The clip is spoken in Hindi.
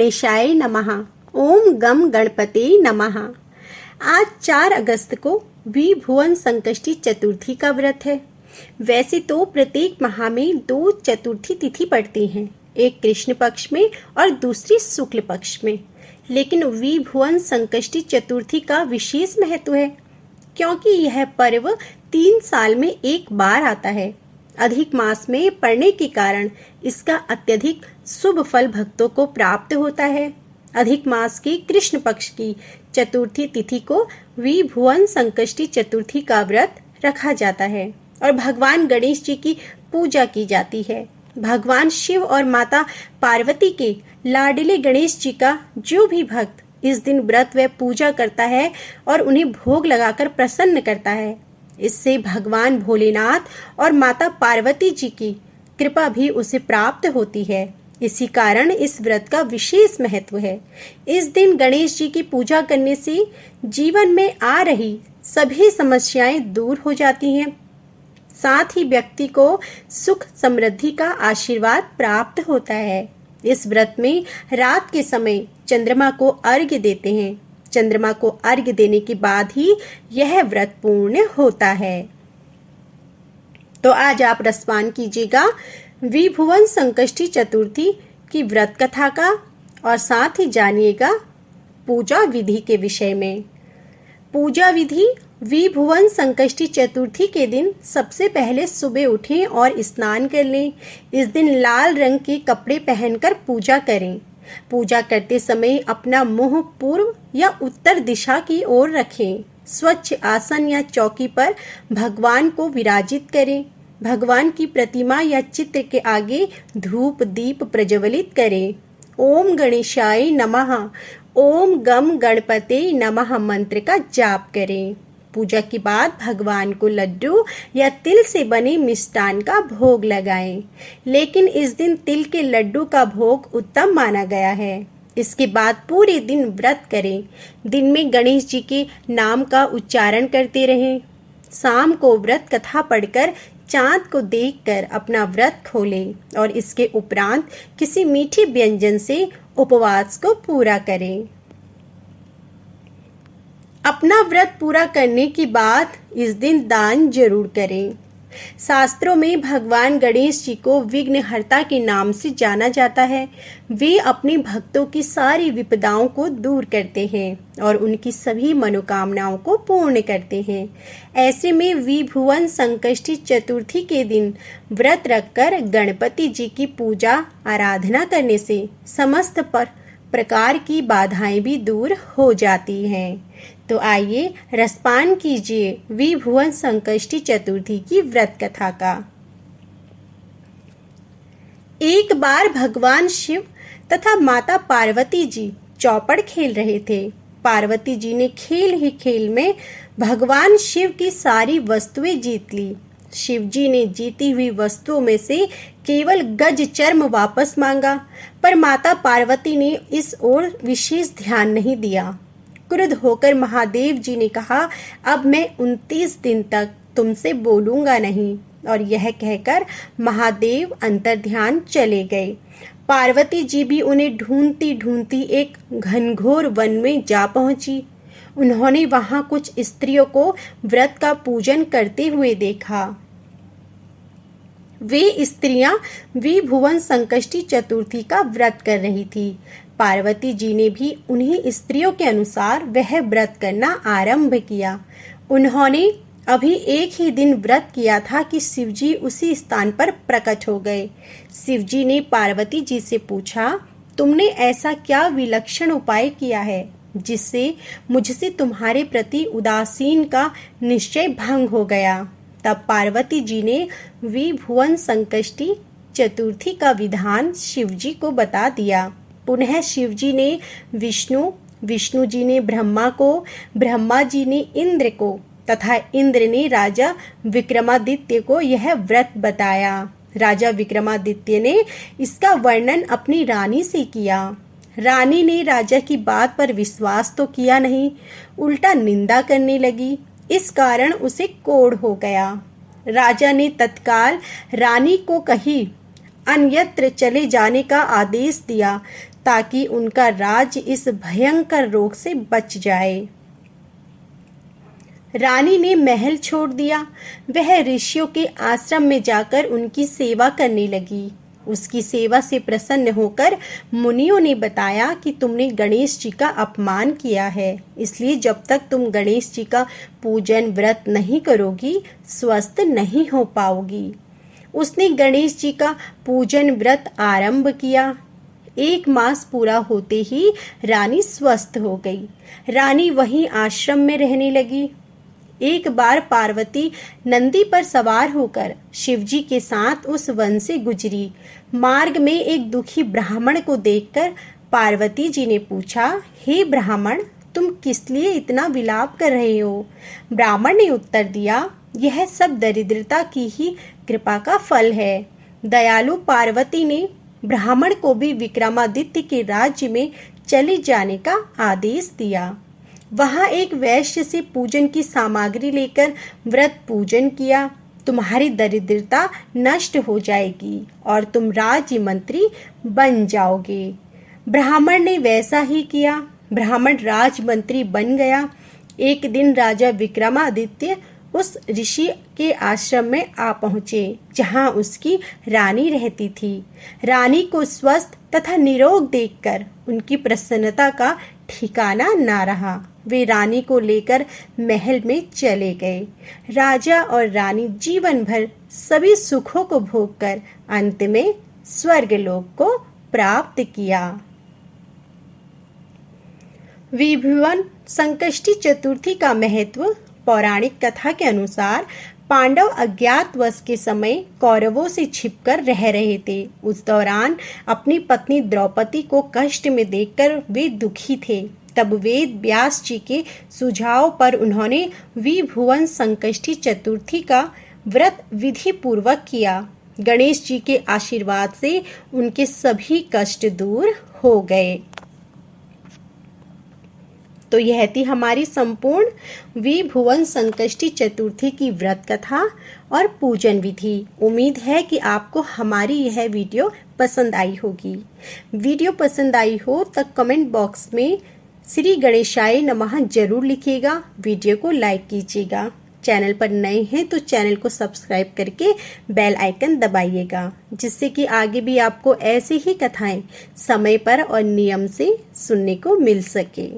गणेशाय नमः। ओम गम गणपते नमः। आज 4 अगस्त को विभुवन संकष्टी चतुर्थी का व्रत है। वैसे तो प्रत्येक माह में 2 चतुर्थी तिथि पड़ती हैं, एक कृष्ण पक्ष में और दूसरी शुक्ल पक्ष में। लेकिन विभुवन संकष्टी चतुर्थी का विशेष महत्व है क्योंकि यह पर्व 3 साल में एक बार आता है। अधिक मास में पड़ने के कारण इसका अत्यधिक शुभ फल भक्तों को प्राप्त होता है। अधिक मास की कृष्ण पक्ष की चतुर्थी तिथि को विभुवन संकष्टी चतुर्थी का व्रत रखा जाता है और भगवान गणेश जी की पूजा की जाती है। भगवान शिव और माता पार्वती के लाडले गणेश जी का जो भी भक्त इस दिन व्रत व पूजा करता है और उन्हें भोग लगाकर प्रसन्न करता है, इससे भगवान भोलेनाथ और माता पार्वती जी की कृपा भी उसे प्राप्त होती है। इसी कारण इस व्रत का विशेष महत्व है। इस दिन गणेश जी की पूजा करने से जीवन में आ रही सभी समस्याएं दूर हो जाती हैं। साथ ही व्यक्ति को सुख समृद्धि का आशीर्वाद प्राप्त होता है। इस व्रत में रात के समय चंद्रमा को अर्घ्य देते हैं। चंद्रमा को अर्घ्य देने के बाद ही यह व्रत पूर्ण होता है। तो आज आप रसपान कीजिएगा विभुवन संकष्टी चतुर्थी की व्रत कथा का और साथ ही जानिएगा पूजा विधि के विषय में। पूजा विधि। विभुवन संकष्टी चतुर्थी के दिन सबसे पहले सुबह उठें और स्नान कर लें। इस दिन लाल रंग के कपड़े पहनकर पूजा करें। पूजा करते समय अपना मुंह पूर्व या उत्तर दिशा की ओर रखें। स्वच्छ आसन या चौकी पर भगवान को विराजित करें। भगवान की प्रतिमा या चित्र के आगे धूप दीप प्रज्वलित करें। ओम गणेशाय नमः, ओम गम गणपते नमः मंत्र का जाप करें। पूजा के बाद भगवान को लड्डू या तिल से बने मिष्टान का भोग लगाएं। लेकिन इस दिन तिल के लड्डू का भोग उत्तम माना गया है। इसके बाद पूरे दिन व्रत करें। दिन में गणेश जी के नाम का उच्चारण करते रहें। शाम को व्रत कथा पढ़कर चांद को देखकर अपना व्रत खोलें और इसके उपरांत किसी मीठे व्यंजन से उपवास को पूरा करें। अपना व्रत पूरा करने के बाद इस दिन दान जरूर करें। शास्त्रों में भगवान गणेश जी को विघ्नहर्ता के नाम से जाना जाता है। वे अपने भक्तों की सारी विपदाओं को दूर करते हैं और उनकी सभी मनोकामनाओं को पूर्ण करते हैं। ऐसे में विभुवन संकष्टी चतुर्थी के दिन व्रत रखकर गणपति जी की पूजा आराधना करने से समस्त प्रकार की बाधाएं भी दूर हो जाती हैं। तो आइए रसपान कीजिए विभुवन संकष्टी चतुर्थी की व्रत कथा का। एक बार भगवान शिव तथा माता पार्वती जी चौपड़ खेल रहे थे। पार्वती जी ने खेल ही खेल में भगवान शिव की सारी वस्तुएं जीत ली। शिव जी ने जीती हुई वस्तुओं में से केवल गज चर्म वापस मांगा, पर माता पार्वती ने इस ओर विशेष ध्यान नहीं दिया। क्रुद्ध होकर महादेव जी ने कहा, अब मैं 29 दिन तक तुमसे बोलूंगा नहीं, और यह कहकर महादेव अंतर्ध्यान चले गए। पार्वती जी भी उन्हें ढूंढती ढूंढती एक घनघोर वन में जा पहुंची। उन्होंने वहां कुछ स्त्रियों को व्रत का पूजन करते हुए देखा। वे स्त्रियां विभुवन संकष्टी चतुर्थी का व्रत कर रही थी। पार्वती जी ने भी उन्हीं स्त्रियों के अनुसार वह व्रत करना आरंभ किया। उन्होंने अभी एक ही दिन व्रत किया था कि शिवजी उसी स्थान पर प्रकट हो गए। शिवजी ने पार्वती जी से पूछा, तुमने ऐसा क्या विलक्षण उपाय किया है जिससे मुझसे तुम्हारे प्रति उदासीन का निश्चय भंग हो गया? तब पार्वती जी ने विभुवन संकष्टी चतुर्थी का विधान शिवजी को बता दिया। पुनः शिवजी ने विष्णु जी ने ब्रह्मा को, ब्रह्मा जी ने इंद्र को तथा इंद्र ने राजा विक्रमादित्य को यह व्रत बताया। राजा विक्रमादित्य ने इसका वर्णन अपनी रानी से किया। रानी ने राजा की बात पर विश्वास तो किया नहीं, उल्टा निंदा करने लगी। इस कारण उसे कोढ़ हो गया। राजा ने तत्काल रानी को कहीं अन्यत्र चले जाने का आदेश दिया। ताकि उनका राज्य इस भयंकर रोग से बच जाए। रानी ने महल छोड़ दिया। वह ऋषियों के आश्रम में जाकर उनकी सेवा करने लगी। उसकी सेवा से प्रसन्न होकर मुनियों ने बताया कि तुमने गणेश जी का अपमान किया है, इसलिए जब तक तुम गणेश जी का पूजन व्रत नहीं करोगी, स्वस्थ नहीं हो पाओगी। उसने गणेश जी का पूजन व्रत आरंभ किया। 1 मास पूरा होते ही रानी स्वस्थ हो गई। रानी वहीं आश्रम में रहने लगी। एक बार पार्वती नंदी पर सवार होकर शिवजी के साथ उस वन से गुजरी। मार्ग में एक दुखी ब्राह्मण को देखकर पार्वती जी ने पूछा, हे ब्राह्मण, तुम किस लिए इतना विलाप कर रहे हो? ब्राह्मण ने उत्तर दिया, यह सब दरिद्रता की ही कृपा का फल है। दयालु पार्वती ने ब्राह्मण को भी विक्रमादित्य के राज्य में चले जाने का आदेश दिया। वहां एक वैश्य से पूजन की सामग्री लेकर व्रत पूजन किया। तुम्हारी दरिद्रता नष्ट हो जाएगी और तुम राज्य मंत्री बन जाओगे। ब्राह्मण ने वैसा ही किया। ब्राह्मण राजमंत्री बन गया। एक दिन राजा विक्रमादित्य उस ऋषि के आश्रम में आ पहुंचे जहां उसकी रानी रहती थी। रानी को स्वस्थ तथा निरोग देखकर उनकी प्रसन्नता का ठिकाना ना रहा। वे रानी को लेकर महल में चले गए। राजा और रानी जीवन भर सभी सुखों को भोगकर अंत में स्वर्गलोक को प्राप्त किया। विभुवन संकष्टी चतुर्थी का महत्व। पौराणिक कथा के अनुसार पांडव अज्ञातवास के समय कौरवों से छिपकर रह रहे थे। उस दौरान अपनी पत्नी द्रौपदी को कष्ट में देखकर वे दुखी थे। तब वेद व्यास जी के सुझाव पर उन्होंने विभुवन संकष्टी चतुर्थी का व्रत विधि पूर्वक किया। गणेश जी के आशीर्वाद से उनके सभी कष्ट दूर हो गए। तो यह थी हमारी संपूर्ण विभुवन संकष्टी चतुर्थी की व्रत कथा और पूजन विधि। उम्मीद है कि आपको हमारी यह वीडियो पसंद आई होगी। वीडियो पसंद आई हो तो कमेंट बॉक्स में श्री गणेशाय नमः जरूर लिखिएगा। वीडियो को लाइक कीजिएगा। चैनल पर नए हैं तो चैनल को सब्सक्राइब करके बेल आइकन दबाइएगा, जिससे कि आगे भी आपको ऐसी ही कथाएं समय पर और नियम से सुनने को मिल सके।